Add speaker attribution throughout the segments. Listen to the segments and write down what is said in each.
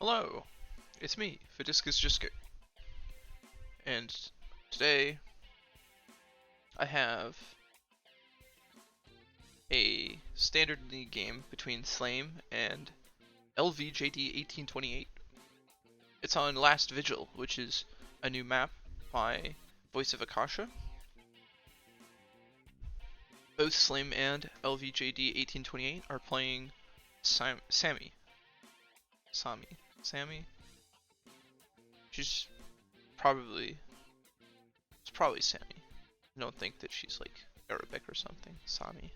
Speaker 1: Hello, it's me, Fidiscus Jiske, and today I have a standard league game between Slame and lvjd1828. It's on Last Vigil, which is a new map by Voice of Akasha. Both Slame and lvjd1828 are playing Sami. She's probably It's probably Sami. I don't think that she's like Arabic or something. Sami.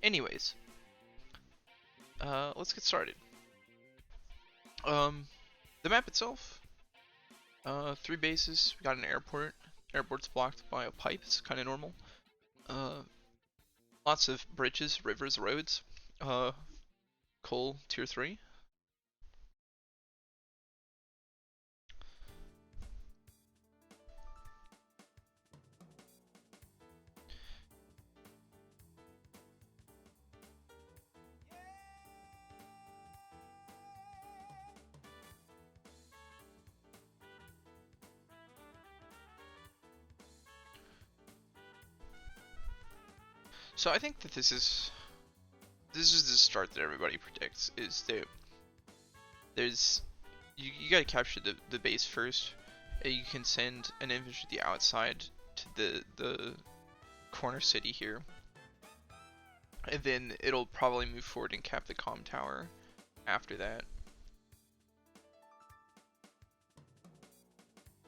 Speaker 1: Anyways, let's get started. The map itself, 3 bases. We got an airport. Airport's blocked by a pipe. It's kind of normal. Lots of bridges, rivers, roads. Coal tier 3. So I think that this is the start that everybody predicts. Is that you gotta capture the base first. And you can send an infantry to the outside to the corner city here, and then it'll probably move forward and cap the comm tower after that.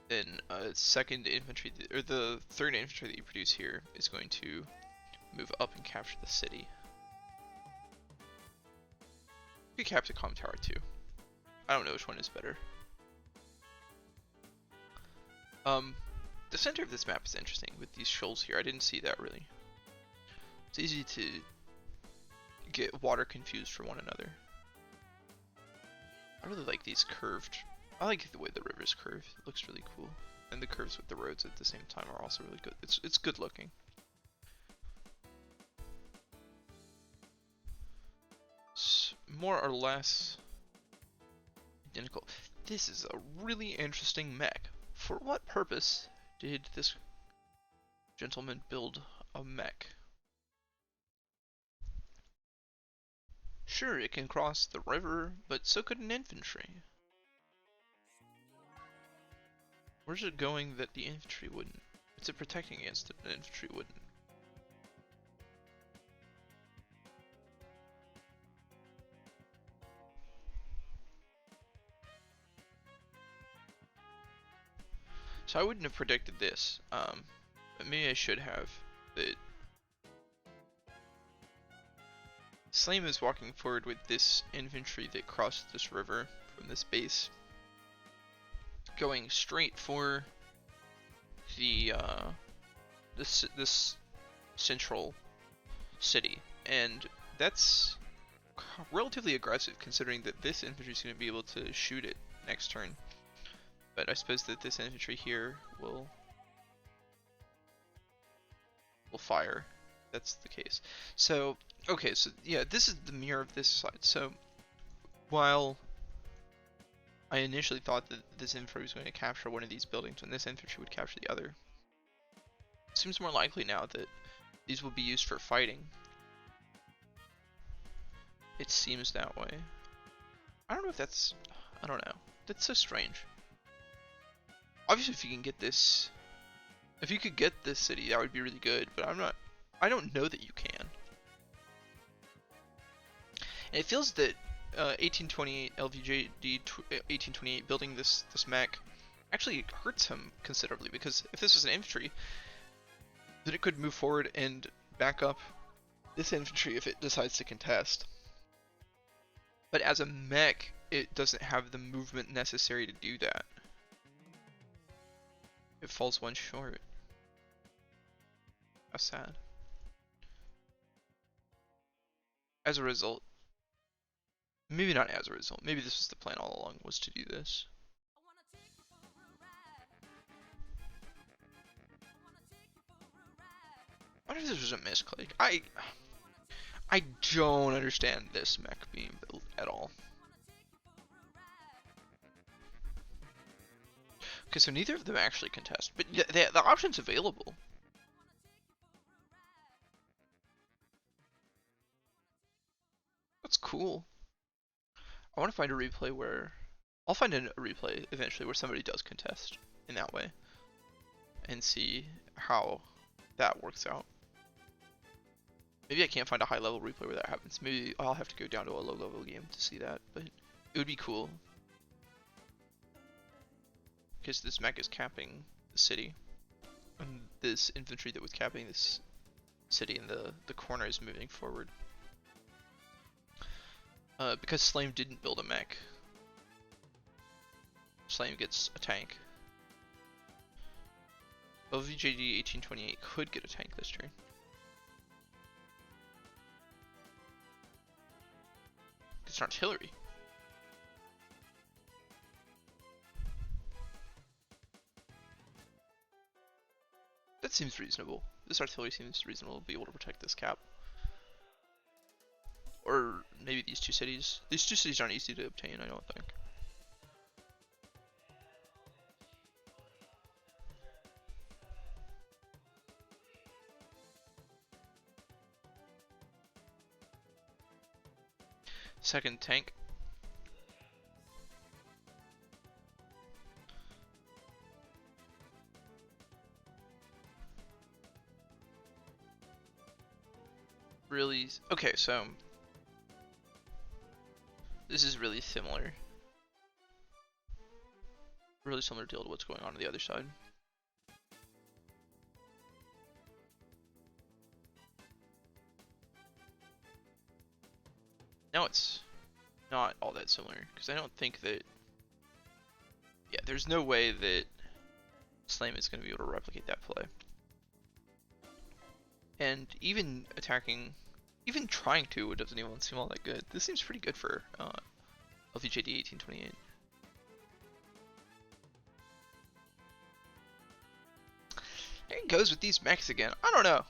Speaker 1: Then second infantry, or the third infantry that you produce here, is going to move up and capture the city. You could capture the comm tower too. I don't know which one is better. The center of this map is interesting with these shoals here. I didn't see that really. It's easy to get water confused for one another. I really like these curved. I like the way the river's curved. It looks really cool. And the curves with the roads at the same time are also really good. It's good looking. It's more or less identical. This is a really interesting mech. For what purpose did this gentleman build a mech? Sure, it can cross the river, but so could an infantry. Where's it going that the infantry wouldn't? What's it protecting against that the infantry wouldn't? So I wouldn't have predicted this, but maybe I should have. That Slame is walking forward with this infantry that crossed this river from this base, going straight for the this central city, and that's relatively aggressive considering that this infantry is going to be able to shoot it next turn. But I suppose that this infantry here will fire. That's the case. So, okay, so yeah, this is the mirror of this side. So, while I initially thought that this infantry was going to capture one of these buildings and this infantry would capture the other, it seems more likely now that these will be used for fighting. It seems that way. I don't know if that's... I don't know. That's so strange. Obviously, if you can get this... If you could get this city, that would be really good, but I don't know that you can. And it feels that 1828, lvjd 1828, building this mech actually hurts him considerably, because if this was an infantry, then it could move forward and back up this infantry if it decides to contest. But as a mech, it doesn't have the movement necessary to do that. It falls one short. How sad. As a result, maybe not as a result, maybe this was the plan all along, was to do this. I wonder if this was a misclick. I I don't understand this mech being built at all. Okay, so neither of them actually contest, but the option's available. That's cool. I want to find a replay where... I'll find a replay eventually where somebody does contest in that way. And see how that works out. Maybe I can't find a high level replay where that happens. Maybe I'll have to go down to a low level game to see that, but it would be cool. Because this mech is capping the city. And this infantry that was capping this city in the corner is moving forward. Because Slame didn't build a mech, Slame gets a tank. lvjd1828 could get a tank this turn. It's an artillery. That seems reasonable. This artillery seems reasonable to be able to protect this cap. Or maybe these two cities. These two cities aren't easy to obtain, I don't think. Second tank. Really? Okay, so this is really similar. Really similar deal to what's going on the other side. Now it's not all that similar, because I don't think that... Yeah, there's no way that Slame is going to be able to replicate that play. And even attacking, even trying to, it doesn't even seem all that good. This seems pretty good for lvjd1828. There it goes with these mechs again. I don't know.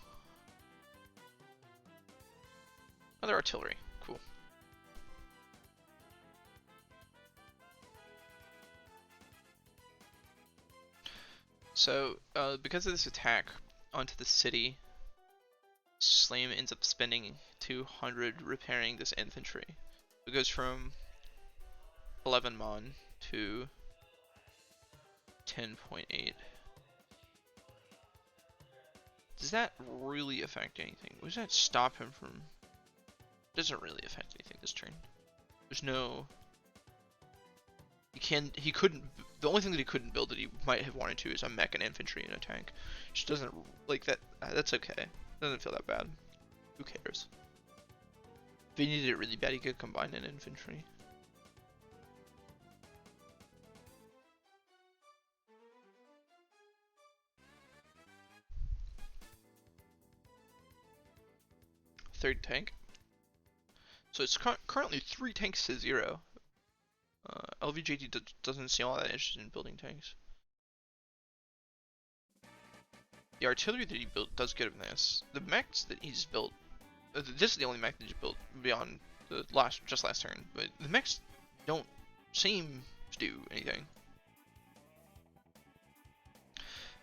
Speaker 1: Another artillery. Cool. So, because of this attack onto the city, Slame ends up spending 200 repairing this infantry. It goes from 11 mon to 10.8. Does that really affect anything? Does that stop him from... It doesn't really affect anything this turn. There's no... He couldn't... The only thing that he couldn't build that he might have wanted to is a mech and infantry and a tank. Which doesn't... Like, that. That's okay. Doesn't feel that bad. Who cares? If he needed it really bad, he could combine an infantry. Third tank. So it's currently 3 tanks to 0. lvjd doesn't seem all that interested in building tanks. The artillery that he built does get him this. The mechs that he's built, this is the only mech that he's built beyond the last turn, but the mechs don't seem to do anything.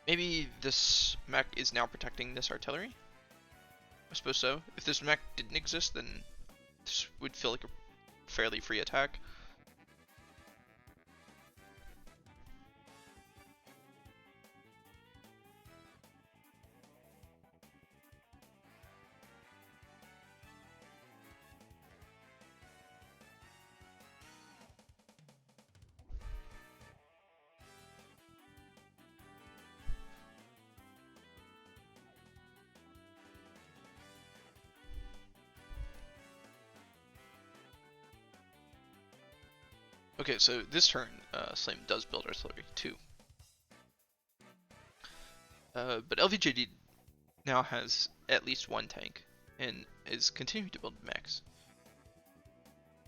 Speaker 1: Maybe this mech is now protecting this artillery? I suppose so. If this mech didn't exist, then this would feel like a fairly free attack. Okay, so this turn, Slame does build artillery too. But lvjd now has at least 1 tank, and is continuing to build mechs.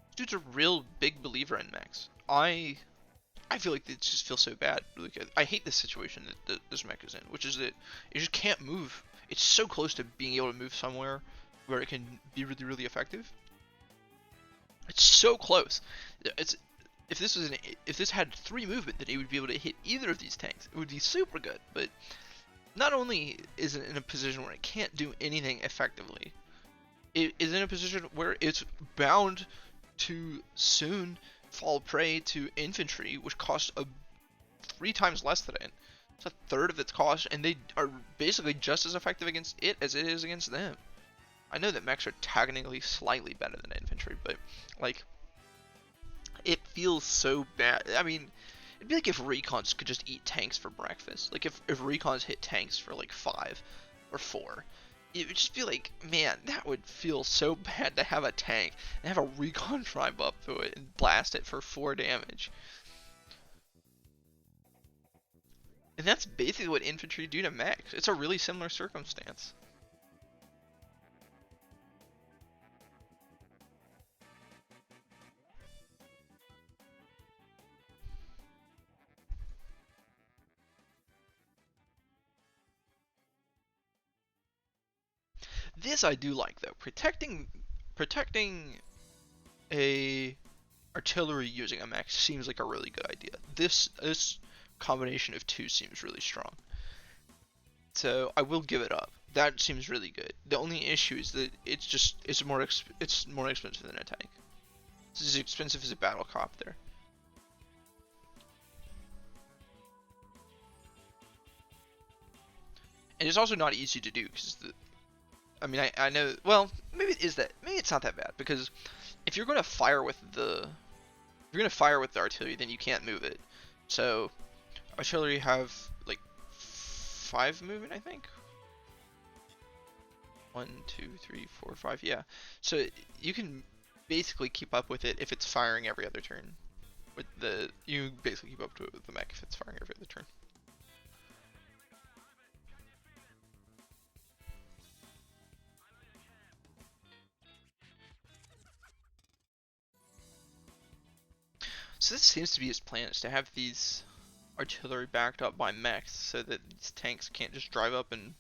Speaker 1: This dude's a real big believer in mechs. I feel like it just feels so bad. Like, I hate this situation that this mech is in, which is that it just can't move. It's so close to being able to move somewhere where it can be really, really effective. It's so close. It's if this had 3 movement, then it would be able to hit either of these tanks. It would be super good. But not only is it in a position where it can't do anything effectively, it is in a position where it's bound to soon fall prey to infantry, which costs 3 times less than it. It's a third of its cost, and they are basically just as effective against it as it is against them. I know that mechs are technically slightly better than infantry, but like, it feels so bad. I mean, it'd be like if recons could just eat tanks for breakfast. Like if recons hit tanks for like 5 or 4. It would just be like, man, that would feel so bad to have a tank and have a recon drive up to it and blast it for 4 damage. And that's basically what infantry do to mechs. It's a really similar circumstance. This I do like though. Protecting a artillery using a mech seems like a really good idea. This combination of 2 seems really strong. So I will give it up. That seems really good. The only issue is that it's more expensive than a tank. It's as expensive as a battle copter. And it's also not easy to do because I mean, I know, well, maybe it's not that bad, because if you're going to fire with the artillery, then you can't move it. So, artillery have, like, 5 movement, I think? 1, 2, 3, 4, 5, yeah. So, you can basically keep up with it if it's firing every other turn. You basically keep up to it with the mech if it's firing every other turn. So this seems to be his plan, is to have these artillery backed up by mechs so that these tanks can't just drive up and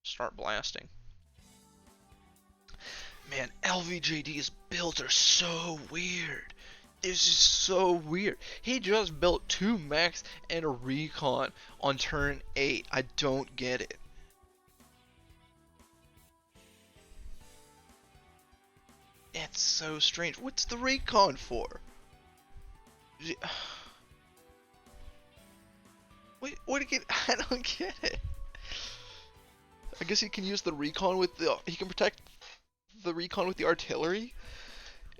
Speaker 1: start blasting. Man, LVJD's builds are so weird. This is so weird. He just built 2 mechs and a recon on turn 8. I don't get it. It's so strange. What's the recon for? Wait, what again? I don't get it. I guess he can use the recon with he can protect the recon with the artillery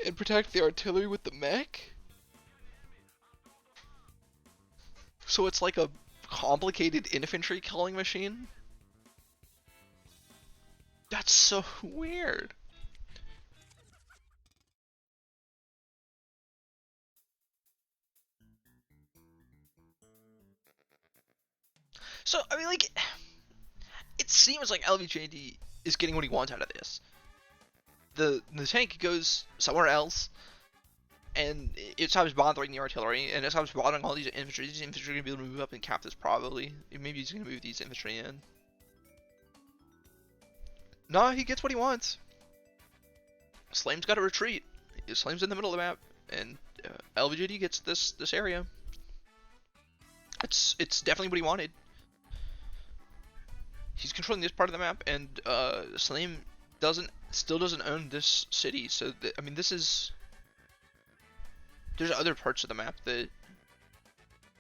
Speaker 1: and protect the artillery with the mech. So it's like a complicated infantry killing machine. That's so weird. So, I mean, like, it seems like LVJD is getting what he wants out of this. The tank goes somewhere else, and it stops bothering the artillery, and it stops bothering all these infantry. These infantry are going to be able to move up and cap this probably. Maybe he's going to move these infantry in. Nah, he gets what he wants. Slame's got to retreat. Slame's in the middle of the map, and LVJD gets this area. It's definitely what he wanted. He's controlling this part of the map, and Slame still doesn't own this city. So I mean, there's other parts of the map that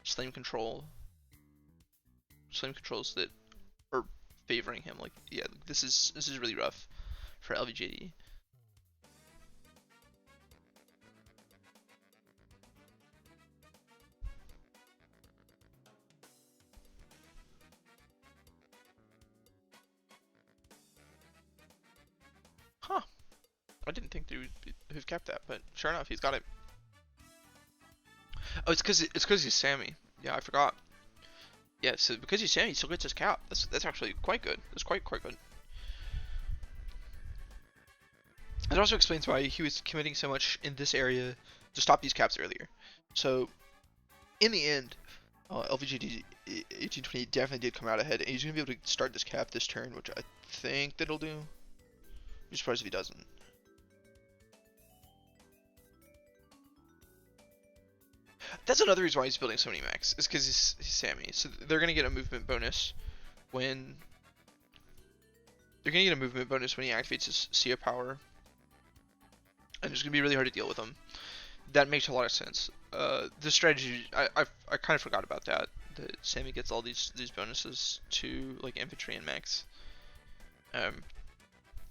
Speaker 1: Slame controls that are favoring him. Like, yeah, this is really rough for LVJD. Huh. I didn't think they would have kept that, but sure enough, he's got it. Oh, it's because he's Sami. Yeah, I forgot. Yeah, so because he's Sami, he still gets his cap. That's actually quite good. That's quite good. It also explains why he was committing so much in this area to stop these caps earlier. So, in the end, lvjd1828 definitely did come out ahead, and he's gonna be able to start this cap this turn, which I think that'll do. I'm surprised if he doesn't. That's another reason why he's building so many mechs, is because he's Sami. So they're gonna get a movement bonus when he activates his Sia power, and it's gonna be really hard to deal with him. That makes a lot of sense. The strategy, I kind of forgot about that. That Sami gets all these bonuses to like infantry and mechs. It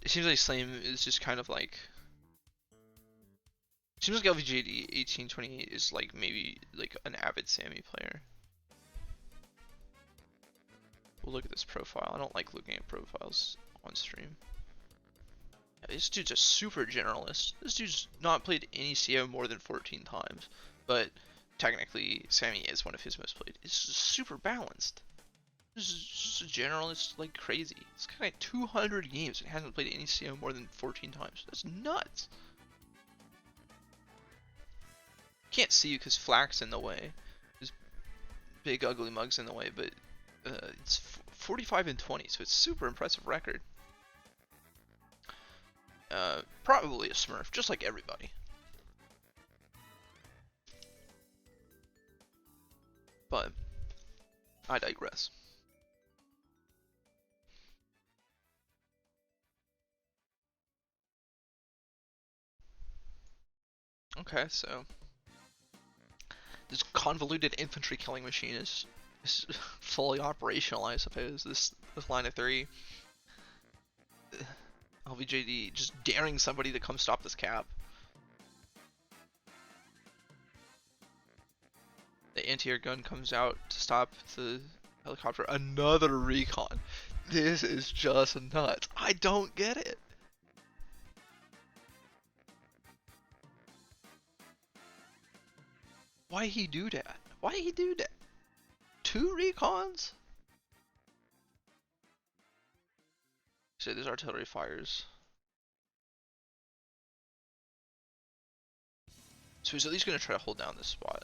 Speaker 1: seems like Slame is just kind of like. It seems like lvjd1828 is like maybe like an avid Sami player. We'll look at this profile. I don't like looking at profiles on stream. Yeah, this dude's a super generalist. This dude's not played any CO more than 14 times, but technically Sami is one of his most played. It's super balanced. This is just a generalist like crazy. It's kind of like 200 games and hasn't played any CO more than 14 times. That's nuts. Can't see you because Flak's in the way. This big ugly mug's in the way, but it's 45 and 20, so it's super impressive record. Probably a smurf, just like everybody. But I digress. Okay, so this convoluted infantry killing machine is fully operational, I suppose. This line of 3. lvjd just daring somebody to come stop this cap. The anti-air gun comes out to stop the helicopter. Another recon. This is just nuts. I don't get it. Why he do that? Why he do that? 2 recons? So there's artillery fires. So he's at least gonna try to hold down this spot.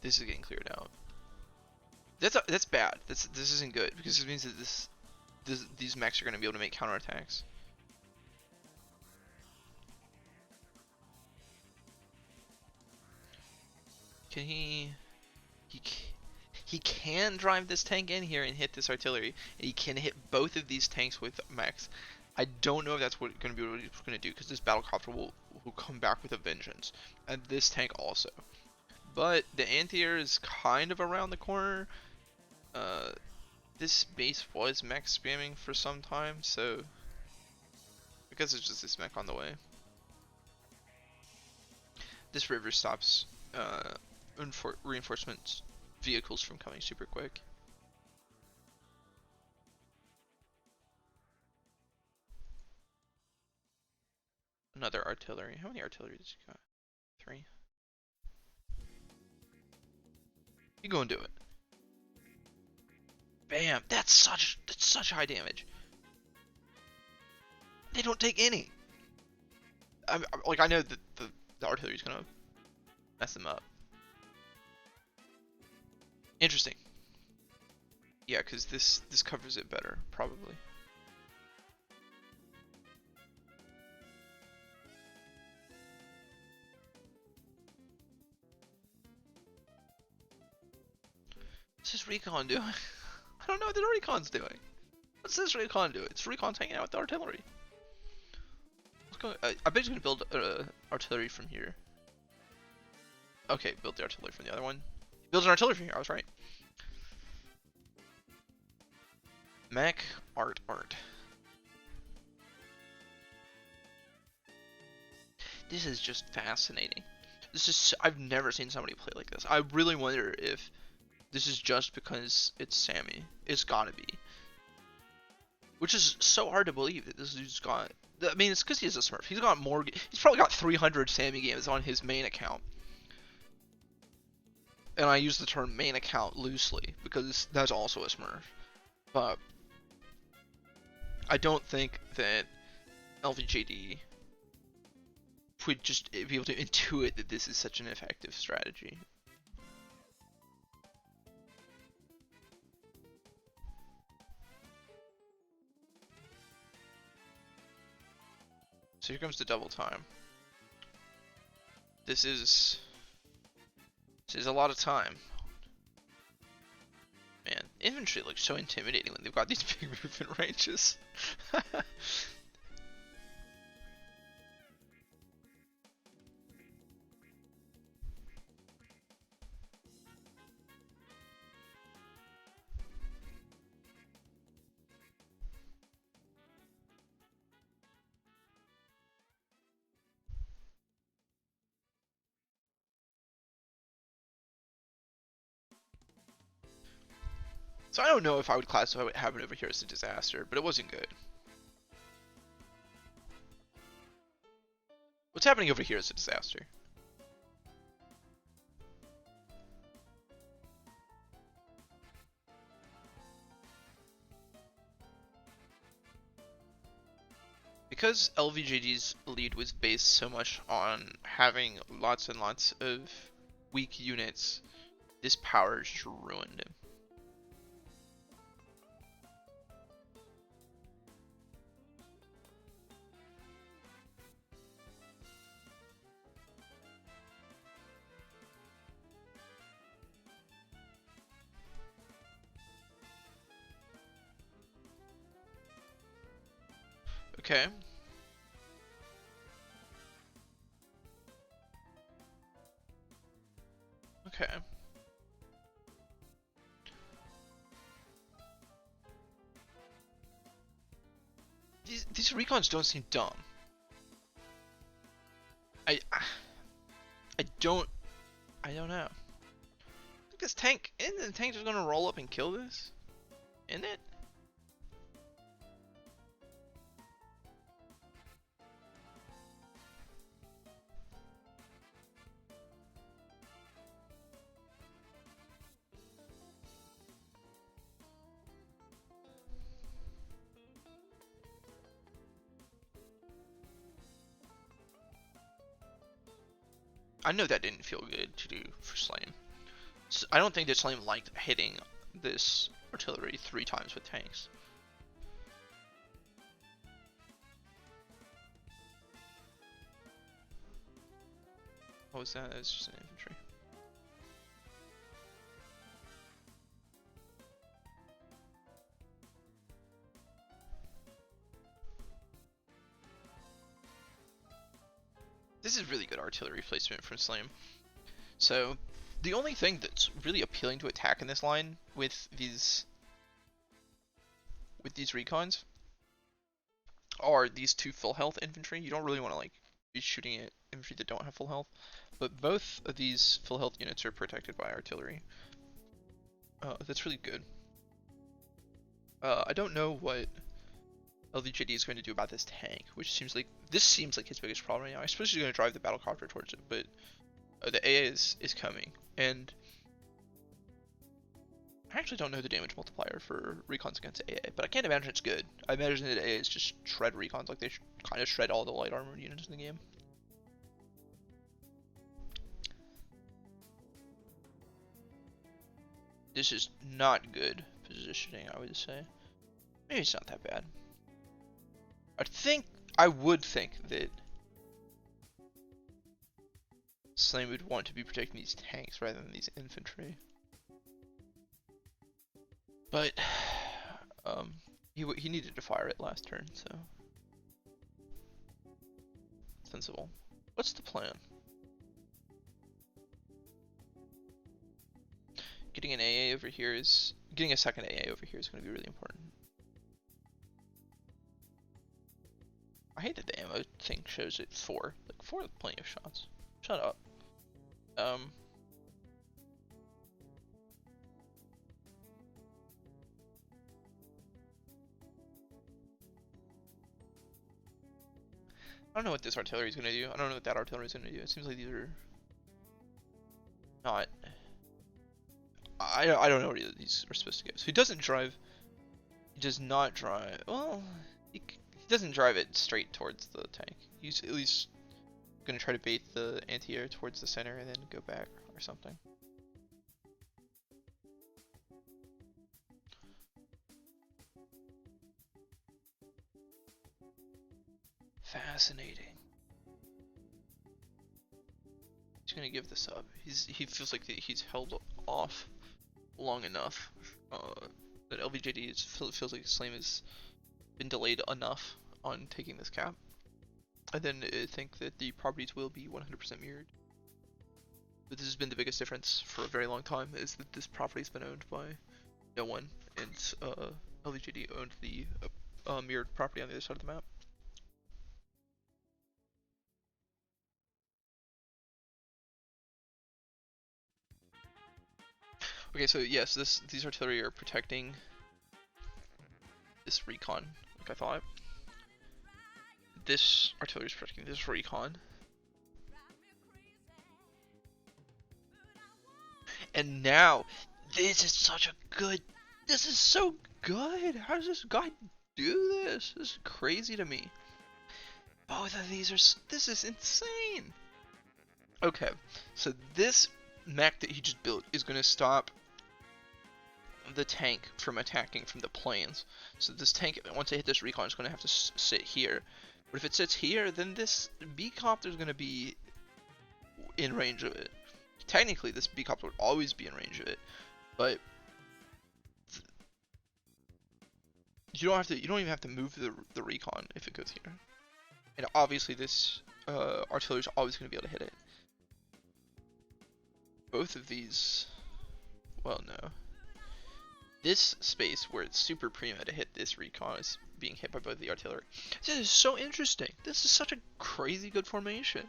Speaker 1: This is getting cleared out. That's bad. This isn't good because it means that these mechs are gonna be able to make counterattacks. Can he can drive this tank in here and hit this artillery, and he can hit both of these tanks with mechs. I don't know if that's going to be what he's going to do, because this battlecopter will come back with a vengeance, and this tank also. But the anti-air is kind of around the corner. This base was mech spamming for some time, so I guess it's just this mech on the way. This river stops reinforcements vehicles from coming super quick. Another artillery. How many artillery does he got? 3. You go and do it. Bam! That's such high damage. They don't take any. I know that the artillery's gonna mess them up. Interesting. Yeah, because this covers it better, probably. What's this recon doing? I don't know what the recon's doing. What's this recon doing? It's recon's hanging out with the artillery. Let's go. I bet he's gonna build artillery from here. Okay, build the artillery from the other one. Builds an artillery from here, I was right. Mech art. This is just fascinating. I've never seen somebody play like this. I really wonder if this is just because it's Sami. It's gotta be. Which is so hard to believe that this dude's got. I mean, it's because he's a smurf. He's got more. He's probably got 300 Sami games on his main account. And I use the term main account loosely because that's also a smurf. But I don't think that lvjd would just be able to intuit that this is such an effective strategy. So here comes the double time. This is a lot of time. Man, infantry looks so intimidating when they've got these big movement ranges. So I don't know if I would classify what happened over here as a disaster, but it wasn't good. What's happening over here is a disaster. Because LVJD's lead was based so much on having lots and lots of weak units, this power just ruined him. Okay. Okay. These recons don't seem dumb. I don't know. I think this tank, isn't the tank just gonna roll up and kill this? Isn't it? I know that didn't feel good to do for Slame. So I don't think that Slame liked hitting this artillery 3 times with tanks. What was that? That was just an infantry. This is really good artillery placement from Slame. So, the only thing that's really appealing to attack in this line with these recons are these 2 full health infantry. You don't really want to like be shooting at infantry that don't have full health, but both of these full health units are protected by artillery. That's really good. I don't know what LVJD is going to do about this tank, which seems like his biggest problem right now. I suppose he's going to drive the battlecopter towards it, but the AA is coming, and I actually don't know the damage multiplier for recons against AA, but I can't imagine it's good. I imagine that AA is just shred recons, like they kind of shred all the light armor units in the game. This is not good positioning, I would say. Maybe it's not that bad. I would think that Slame would want to be protecting these tanks rather than these infantry. But he needed to fire it last turn, so sensible. What's the plan? Getting an AA over here is getting a second AA over here is going to be really important. I hate that the ammo thing shows it 4. Like 4 is plenty of shots. Shut up. I don't know what this artillery is going to do. I don't know what that artillery is going to do. It seems like these are not... I don't know where these are supposed to go. So he doesn't drive... He does not drive... Well, he doesn't drive it straight towards the tank. He's at least going to try to bait the anti-air towards the center and then go back or something. Fascinating. He's gonna give this up. He feels like he's held off long enough. That LVJD feels like Slame has been delayed enough on taking this cap. I then think that the properties will be 100% mirrored. But this has been the biggest difference for a very long time, is that this property's been owned by no one, and LVJD owned the mirrored property on the other side of the map. Okay, so yes, these artillery are protecting this recon, like I thought. This artillery is protecting this recon. And now, this is such a good, this is so good. How does this guy do this? This is crazy to me. Both of these are, this is insane. Okay, so this mech that he just built is going to stop the tank from attacking from the planes. So this tank, once they hit this recon, is going to have to sit here. But if it sits here, then this B-copter is going to be in range of it. Technically, this B-copter would always be in range of it, but you don't even have to move the recon if it goes here. And obviously, this artillery is always going to be able to hit it. Both of these, well, no. This space where it's super primo to hit this recon is being hit by both the artillery. This is so interesting. This is such a crazy good formation.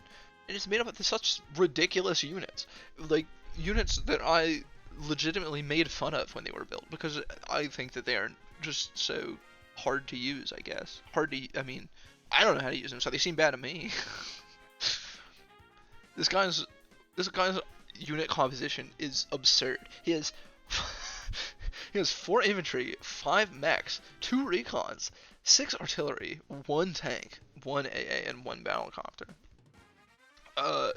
Speaker 1: And it's made up of such ridiculous units. Like, units that I legitimately made fun of when they were built. Because I think that they are just so hard to use, I guess. I mean, I don't know how to use them, so they seem bad to me. This guy's unit composition is absurd. He has 4 infantry, 5 mechs, 2 recons, 6 artillery, 1 tank, 1 AA, and 1 battlecopter.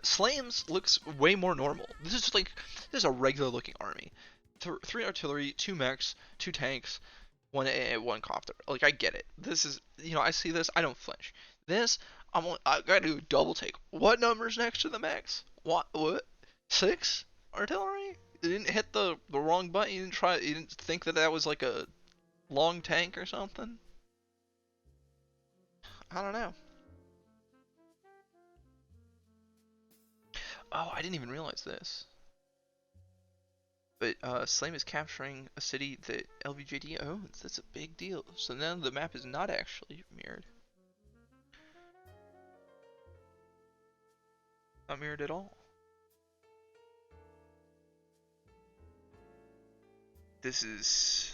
Speaker 1: Slame's looks way more normal. This is a regular looking army. 3 artillery, 2 mechs, 2 tanks, 1 AA, 1 copter. Like, I get it. This is, I see this, I don't flinch. This, I gotta do a double take. What number's next to the mechs? What? 6 artillery? You didn't hit the wrong button. You didn't think that was like a long tank or something. I don't know. Oh, I didn't even realize this. But Slame is capturing a city that LVJD owns. That's a big deal. So now the map is not actually mirrored. Not mirrored at all. This is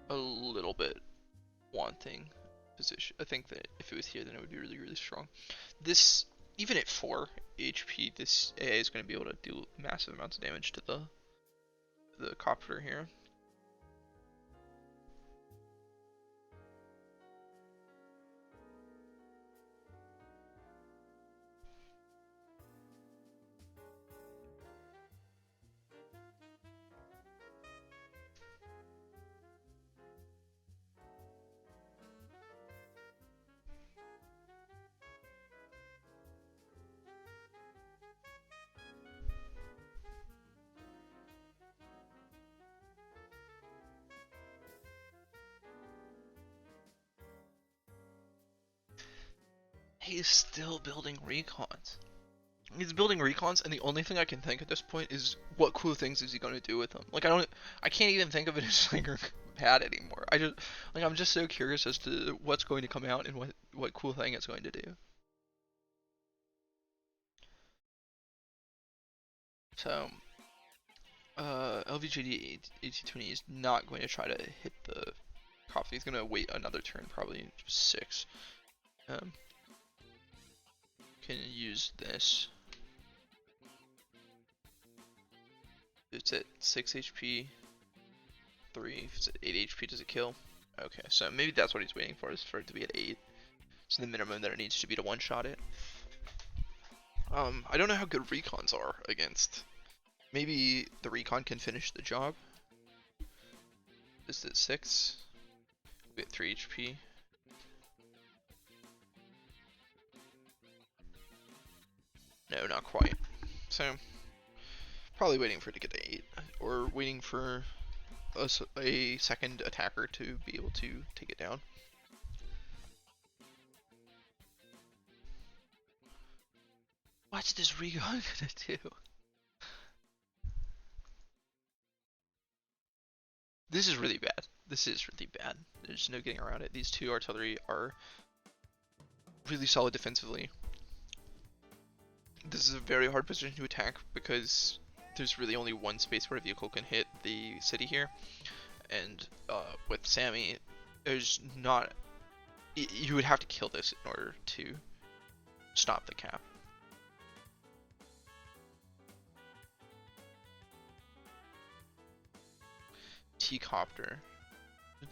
Speaker 1: a little bit wanting position. I think that if it was here, then it would be really, really strong. This, even at 4 HP, this AA is going to be able to do massive amounts of damage to the copter here. He's still building recons. He's building recons, and the only thing I can think at this point is what cool things is he going to do with them. Like, I can't even think of it as like bad anymore. I'm just so curious as to what's going to come out and what cool thing it's going to do. So, lvjd1828 is not going to try to hit the coffee. He's going to wait another turn, probably 6. Can use this. It's at 6 HP, 3, if it's at 8 HP, does it kill? Okay, so maybe that's what he's waiting for, is for it to be at 8. So the minimum that it needs to be to one-shot it. I don't know how good recons are against. Maybe the recon can finish the job. Just at 6. Get 3 HP. No, not quite. So, probably waiting for it to get to 8. Or waiting for a second attacker to be able to take it down. What's this Rigo gonna do? This is really bad. This is really bad. There's no getting around it. These two artillery are really solid defensively. This is a very hard position to attack because there's really only one space where a vehicle can hit the city here. And with Sami, there's not... You would have to kill this in order to stop the cap. T-copter.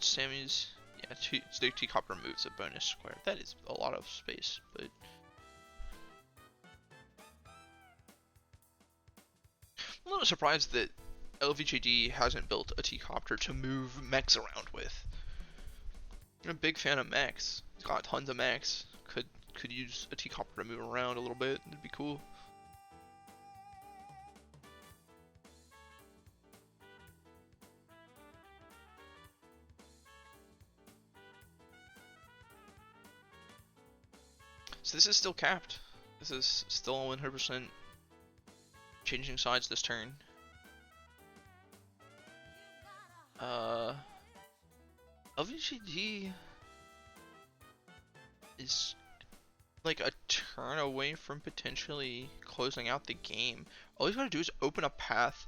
Speaker 1: Sami's... Yeah, the T-copter moves a bonus square. That is a lot of space, but... I'm a little surprised that LVJD hasn't built a T-copter to move mechs around with. I'm a big fan of mechs. He's got tons of mechs. Could use a T-copter to move around a little bit. It'd be cool. So this is still capped. This is still 100% changing sides this turn. LVGD is like a turn away from potentially closing out the game. All he's gotta do is open a path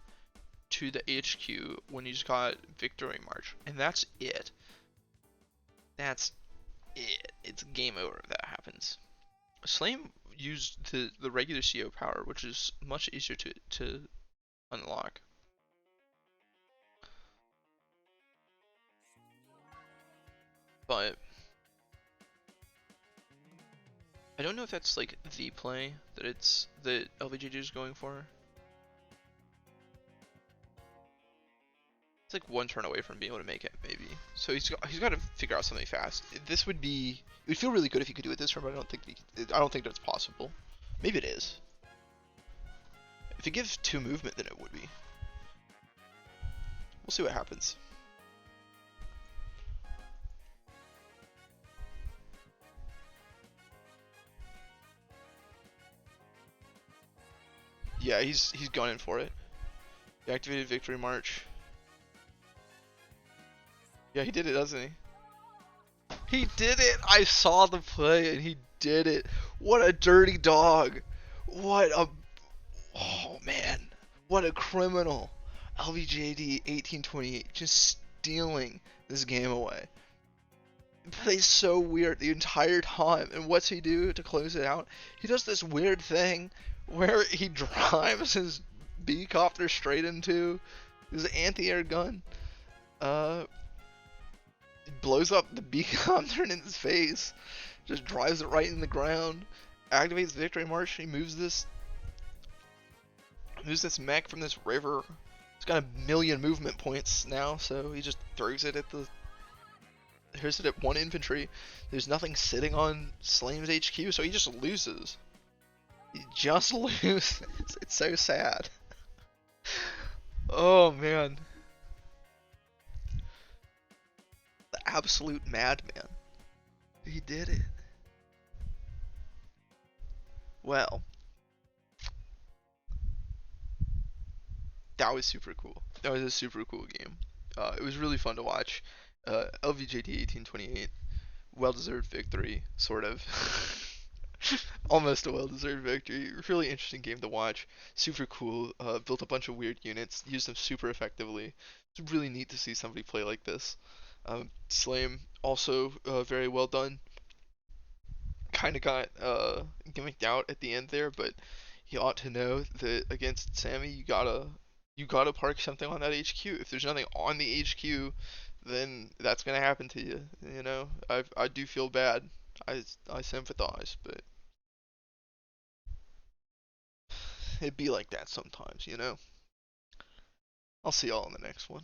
Speaker 1: to the HQ when he's got Victory March, and that's it. That's it. It's game over if that happens. Slame used the regular CO power, which is much easier to unlock. But I don't know if that's like the play that LVJD is going for. It's like one turn away from being able to make it, maybe. So he's got to figure out something fast. This would be... It would feel really good if he could do it this turn, but I don't think that's possible. Maybe it is. If he gives 2 movement, then it would be. We'll see what happens. Yeah, he's gunning for it. He activated Victory March. Yeah, he did it, doesn't he? He did it! I saw the play and he did it. What a dirty dog. What a... Oh, man. What a criminal. lvjd1828 just stealing this game away. He plays so weird the entire time. And what's he do to close it out? He does this weird thing where he drives his B-copter straight into his anti-air gun. Blows up the B-copter in his face. Just drives it right in the ground. Activates Victory March. He moves this mech from this river. It's got 1,000,000 movement points now, so he just throws it at the... Throws it at 1 infantry. There's nothing sitting on Slame's HQ, so he just loses. He just loses. It's so sad. Oh man. The absolute madman. He did it. Well. That was super cool. That was a super cool game. It was really fun to watch. lvjd1828. Well-deserved victory, sort of. Almost a well-deserved victory. Really interesting game to watch. Super cool. Built a bunch of weird units. Used them super effectively. It's really neat to see somebody play like this. Slame also very well done. Kind of got gimmicked out at the end there, but he ought to know that against Sami, you gotta park something on that HQ. If there's nothing on the HQ, then that's gonna happen to you. You know, I do feel bad. I sympathize, but it'd be like that sometimes, you know. I'll see y'all in the next one.